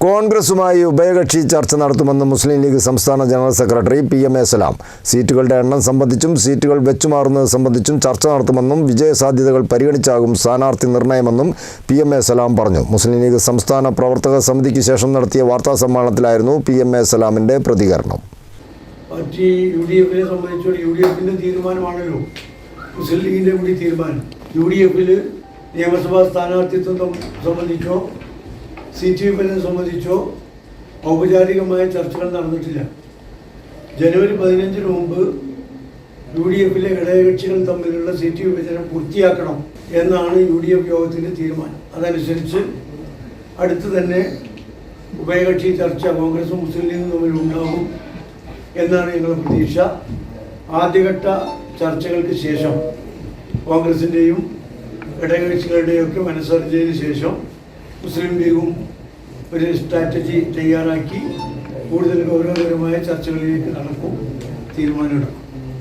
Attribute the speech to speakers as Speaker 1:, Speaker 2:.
Speaker 1: കോൺഗ്രസുമായി ഉഭയകക്ഷി ചർച്ച നടത്തുമെന്ന് മുസ്ലിം ലീഗ് സംസ്ഥാന ജനറൽ സെക്രട്ടറി PM.A. സലാം. സീറ്റുകളുടെ എണ്ണം സംബന്ധിച്ചും സീറ്റുകൾ വെച്ചുമാറുന്നത് സംബന്ധിച്ചും ചർച്ച നടത്തുമെന്നും വിജയസാധ്യതകൾ പരിഗണിച്ചാകും സ്ഥാനാർത്ഥി നിർണയമെന്നും PM.A. സലാം പറഞ്ഞു. മുസ്ലിം ലീഗ് സംസ്ഥാന പ്രവർത്തക സമിതിക്ക് ശേഷം നടത്തിയ വാർത്താ സമ്മേളനത്തിലായിരുന്നു PM.A. സലാമിന്റെ പ്രതികരണം.
Speaker 2: UDF-നെ സംബന്ധിച്ചോളം UDF-ന്റെ തീരുമാനമാണല്ലോ മുസ്ലിം ലീഗിന്റെ കൂടി തീരുമാനം. UDF-ൽ നിയമസഭാ സ്ഥാനാർത്ഥിത്വം സംബന്ധിച്ചോ സീറ്റ് വിഭജനം സംബന്ധിച്ചോ ഔപചാരികമായ ചർച്ചകൾ നടന്നിട്ടില്ല. ജനുവരി 15 മുമ്പ് UDF-ലെ ഘടകകക്ഷികൾ തമ്മിലുള്ള സീറ്റ് വിഭജനം പൂർത്തിയാക്കണം എന്നാണ് UDF യോഗത്തിൻ്റെ തീരുമാനം. അതനുസരിച്ച് അടുത്ത് തന്നെ ഉഭയകക്ഷി ചർച്ച കോൺഗ്രസും മുസ്ലിം ലീഗും തമ്മിൽ ഉണ്ടാകും എന്നാണ് ഞങ്ങളുടെ പ്രതീക്ഷ. ആദ്യഘട്ട ചർച്ചകൾക്ക് ശേഷം കോൺഗ്രസിൻ്റെയും ഘടകകക്ഷികളുടെയും ഒക്കെ മനസ്സറിഞ്ഞതിന് ശേഷം മുസ്ലിം ലീഗും ഒരു സ്ട്രാറ്റജി തയ്യാറാക്കി കൂടുതൽ ഗൗരവകരമായ ചർച്ചകളിലേക്ക് നടക്കും, തീരുമാനമെടുക്കും.